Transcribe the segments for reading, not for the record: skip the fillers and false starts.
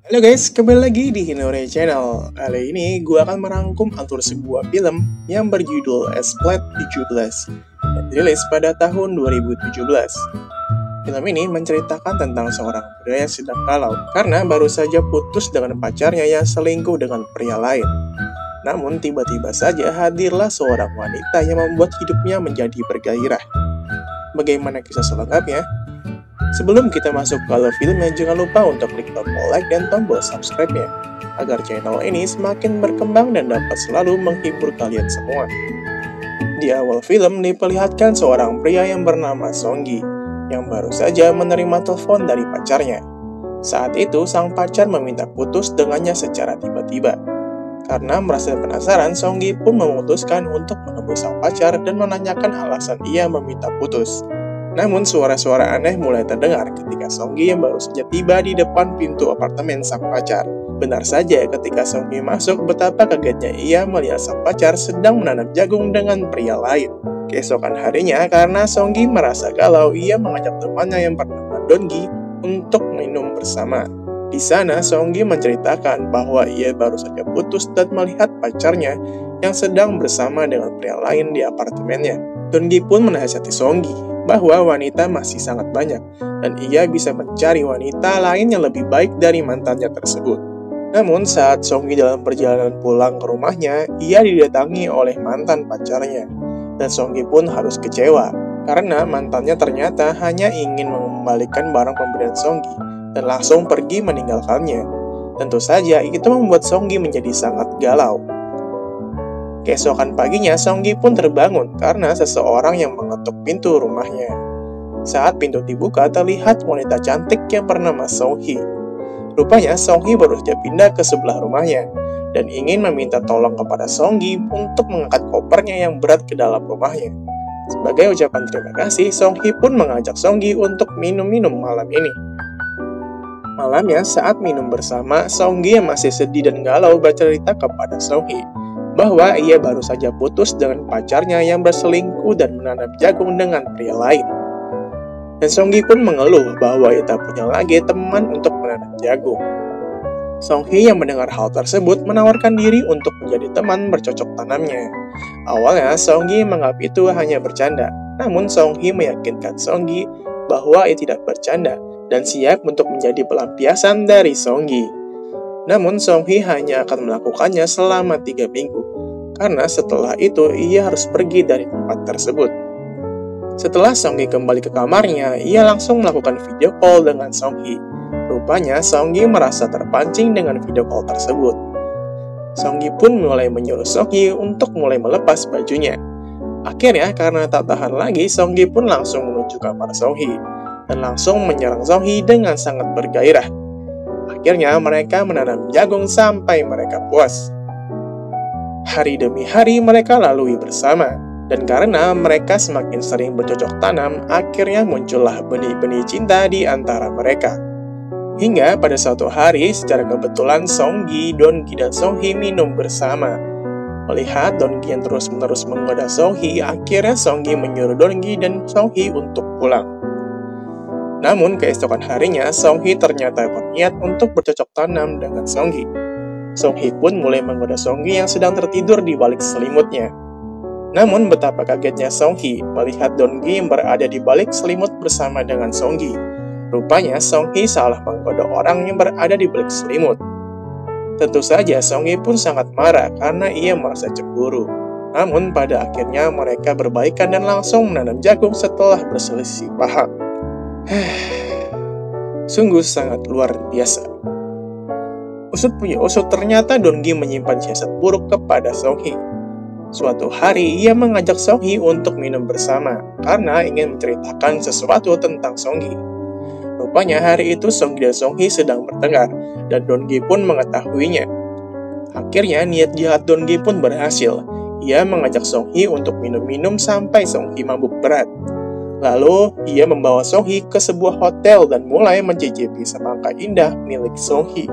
Halo guys, kembali lagi di Hinore Channel. Kali ini gue akan merangkum alur sebuah film yang berjudul Splat 17 yang dirilis pada tahun 2017. Film ini menceritakan tentang seorang pria yang sedang galau karena baru saja putus dengan pacarnya yang selingkuh dengan pria lain. Namun tiba-tiba saja hadirlah seorang wanita yang membuat hidupnya menjadi bergairah. Bagaimana kisah selengkapnya? Sebelum kita masuk ke alur filmnya, jangan lupa untuk klik tombol like dan tombol subscribe-nya, agar channel ini semakin berkembang dan dapat selalu menghibur kalian semua. Di awal film diperlihatkan seorang pria yang bernama Songgi, yang baru saja menerima telepon dari pacarnya. Saat itu, sang pacar meminta putus dengannya secara tiba-tiba. Karena merasa penasaran, Songgi pun memutuskan untuk menemui sang pacar dan menanyakan alasan ia meminta putus. Namun suara-suara aneh mulai terdengar ketika Songgi yang baru saja tiba di depan pintu apartemen sang pacar. Benar saja ketika Songgi masuk, betapa kagetnya ia melihat sang pacar sedang menanam jagung dengan pria lain. Keesokan harinya, karena Songgi merasa galau, ia mengajak temannya yang bernama Dongi untuk minum bersama. Di sana, Songgi menceritakan bahwa ia baru saja putus dan melihat pacarnya yang sedang bersama dengan pria lain di apartemennya. Dongi pun menasihati Songgi bahwa wanita masih sangat banyak, dan ia bisa mencari wanita lain yang lebih baik dari mantannya tersebut. Namun saat Songgi dalam perjalanan pulang ke rumahnya, ia didatangi oleh mantan pacarnya, dan Songgi pun harus kecewa, karena mantannya ternyata hanya ingin mengembalikan barang pemberian Songgi, dan langsung pergi meninggalkannya. Tentu saja itu membuat Songgi menjadi sangat galau. Keesokan paginya, Songgi pun terbangun karena seseorang yang mengetuk pintu rumahnya. Saat pintu dibuka, terlihat wanita cantik yang bernama Songhi. Rupanya, Songhi baru saja pindah ke sebelah rumahnya dan ingin meminta tolong kepada Songgi untuk mengangkat kopernya yang berat ke dalam rumahnya. Sebagai ucapan terima kasih, Songhi pun mengajak Songgi untuk minum-minum malam ini. Malamnya, saat minum bersama, Songgi yang masih sedih dan galau bercerita kepada Songhi bahwa ia baru saja putus dengan pacarnya yang berselingkuh dan menanam jagung dengan pria lain. Dan Songgi pun mengeluh bahwa ia tak punya lagi teman untuk menanam jagung. Songhi yang mendengar hal tersebut menawarkan diri untuk menjadi teman bercocok tanamnya. Awalnya Songgi menganggap itu hanya bercanda, namun Songhi meyakinkan Songgi bahwa ia tidak bercanda dan siap untuk menjadi pelampiasan dari Songgi. Namun Songhi hanya akan melakukannya selama 3 minggu, karena setelah itu ia harus pergi dari tempat tersebut. Setelah Songgi kembali ke kamarnya, ia langsung melakukan video call dengan Songhi. Rupanya Songgi merasa terpancing dengan video call tersebut. Songgi pun mulai menyuruh Songhi untuk mulai melepas bajunya. Akhirnya karena tak tahan lagi, Songgi pun langsung menuju kamar Songhi dan langsung menyerang Songhi dengan sangat bergairah. Akhirnya mereka menanam jagung sampai mereka puas. Hari demi hari mereka lalui bersama, dan karena mereka semakin sering bercocok tanam, akhirnya muncullah benih-benih cinta di antara mereka. Hingga pada suatu hari, secara kebetulan Songgi, Dongi, dan Songhi minum bersama. Melihat Dongi yang terus-menerus menggoda Songhi, akhirnya Songgi menyuruh Dongi dan Songhi untuk pulang. Namun keesokan harinya, Songhi ternyata berniat untuk bercocok tanam dengan Songgi. Songhi pun mulai menggoda Songgi yang sedang tertidur di balik selimutnya. Namun betapa kagetnya Songhi melihat Dongi yang berada di balik selimut bersama dengan Songgi. Rupanya Songhi salah menggoda orang yang berada di balik selimut. Tentu saja Songhi pun sangat marah karena ia merasa cemburu. Namun pada akhirnya mereka berbaikan dan langsung menanam jagung setelah berselisih paham. Sungguh sangat luar biasa. Usut punya usut, ternyata Dongi menyimpan siasat buruk kepada Songhi. Suatu hari ia mengajak Songhi untuk minum bersama karena ingin menceritakan sesuatu tentang Songhi. Rupanya hari itu Songgi dan Songhi sedang bertengkar dan Dongi pun mengetahuinya. Akhirnya niat jahat Dongi pun berhasil. Ia mengajak Songhi untuk minum-minum sampai Songhi mabuk berat. Lalu, ia membawa Songhi ke sebuah hotel dan mulai mencicipi semangka indah milik Songhi.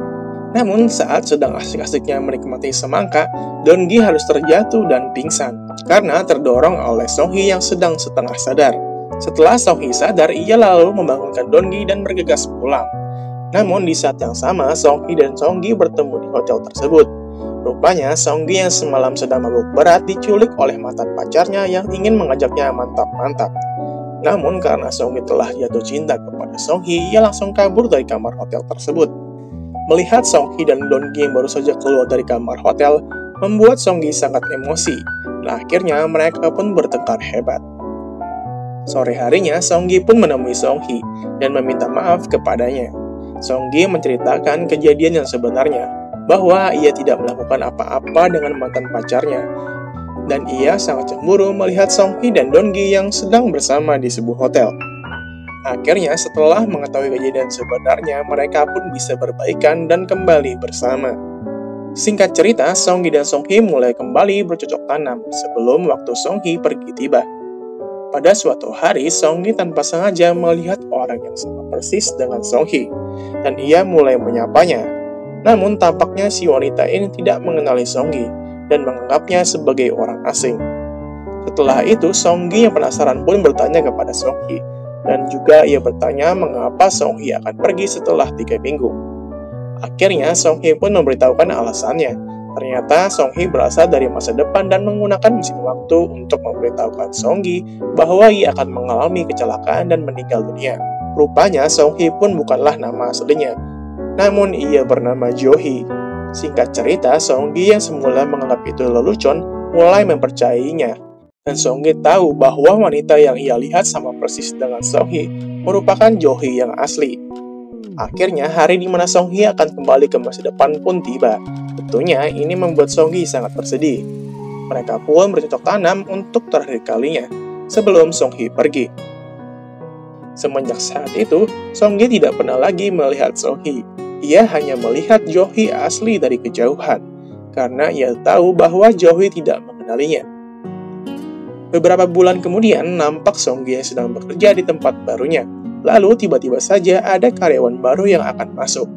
Namun, saat sedang asik-asiknya menikmati semangka, Dongi harus terjatuh dan pingsan karena terdorong oleh Songhi yang sedang setengah sadar. Setelah Songhi sadar, ia lalu membangunkan Dongi dan bergegas pulang. Namun di saat yang sama, Song Hye dan Song Gi bertemu di hotel tersebut. Rupanya Song Gi yang semalam sedang mabuk berat diculik oleh mantan pacarnya yang ingin mengajaknya mantap-mantap. Namun karena Song Gi telah jatuh cinta kepada Song Hye, ia langsung kabur dari kamar hotel tersebut. Melihat Song Hye dan Don Gi yang baru saja keluar dari kamar hotel, membuat Song Gi sangat emosi. Dan akhirnya mereka pun bertengkar hebat. Sore harinya, Song Gi pun menemui Song Hye dan meminta maaf kepadanya. Song Gi menceritakan kejadian yang sebenarnya, bahwa ia tidak melakukan apa-apa dengan mantan pacarnya. Dan ia sangat cemburu melihat Song Hye dan Don Gi yang sedang bersama di sebuah hotel. Akhirnya, setelah mengetahui kejadian sebenarnya, mereka pun bisa berbaikan dan kembali bersama. Singkat cerita, Song Gi dan Song Hye mulai kembali bercocok tanam sebelum waktu Song Hye pergi tiba. Pada suatu hari, Song Hye tanpa sengaja melihat orang yang sama persis dengan Song Hye, dan ia mulai menyapanya. Namun tampaknya si wanita ini tidak mengenali Song Hye dan menganggapnya sebagai orang asing. Setelah itu, Song Hye yang penasaran pun bertanya kepada Song Hye, dan juga ia bertanya mengapa Song Hye akan pergi setelah 3 minggu. Akhirnya, Song Hye pun memberitahukan alasannya. Ternyata Song Hye berasal dari masa depan dan menggunakan mesin waktu untuk memberitahukan Song Gi bahwa ia akan mengalami kecelakaan dan meninggal dunia. Rupanya Song Hye pun bukanlah nama aslinya, namun ia bernama Jo Hee. Singkat cerita, Song Gi yang semula menganggap itu lelucon mulai mempercayainya. Dan Song Gi tahu bahwa wanita yang ia lihat sama persis dengan Song Hye merupakan Jo Hee yang asli. Akhirnya, hari di mana Song Hye akan kembali ke masa depan pun tiba. Tentunya, ini membuat Song Hye sangat bersedih. Mereka pun bercocok tanam untuk terakhir kalinya, sebelum Song Hye pergi. Semenjak saat itu, Song Hye tidak pernah lagi melihat Song Hye. Ia hanya melihat Jo Hee asli dari kejauhan, karena ia tahu bahwa Jo Hee tidak mengenalinya. Beberapa bulan kemudian, nampak Song Hye yang sedang bekerja di tempat barunya. Lalu tiba-tiba saja ada karyawan baru yang akan masuk.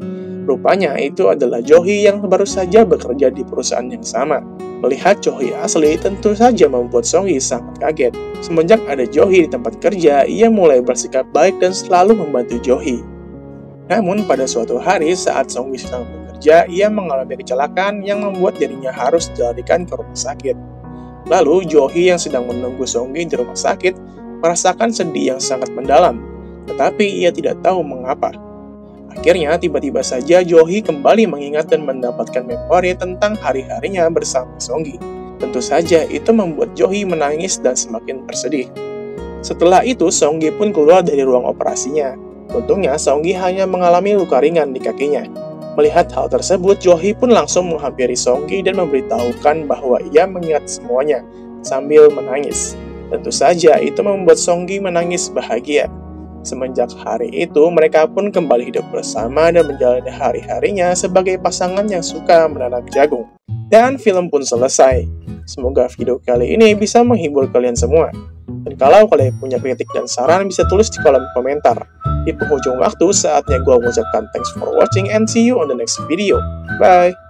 Rupanya itu adalah Jo Hee yang baru saja bekerja di perusahaan yang sama. Melihat Jo Hee asli tentu saja membuat Song Hye sangat kaget. Semenjak ada Jo Hee di tempat kerja, ia mulai bersikap baik dan selalu membantu Jo Hee. Namun pada suatu hari saat Song Hye sedang bekerja, ia mengalami kecelakaan yang membuat dirinya harus dilarikan ke rumah sakit. Lalu Jo Hee yang sedang menunggu Song Hye di rumah sakit merasakan sedih yang sangat mendalam. Tetapi ia tidak tahu mengapa. Akhirnya, tiba-tiba saja Jo Hee kembali mengingat dan mendapatkan memori tentang hari-harinya bersama Song Hye. Tentu saja, itu membuat Jo Hee menangis dan semakin bersedih. Setelah itu, Song Hye pun keluar dari ruang operasinya. Untungnya, Song Hye hanya mengalami luka ringan di kakinya. Melihat hal tersebut, Jo Hee pun langsung menghampiri Song Hye dan memberitahukan bahwa ia mengingat semuanya, sambil menangis. Tentu saja, itu membuat Song Hye menangis bahagia. Semenjak hari itu, mereka pun kembali hidup bersama dan menjalani hari-harinya sebagai pasangan yang suka menanam jagung. Dan film pun selesai. Semoga video kali ini bisa menghibur kalian semua. Dan kalau kalian punya kritik dan saran, bisa tulis di kolom komentar. Di penghujung waktu, saatnya gue mengucapkan thanks for watching and see you on the next video. Bye!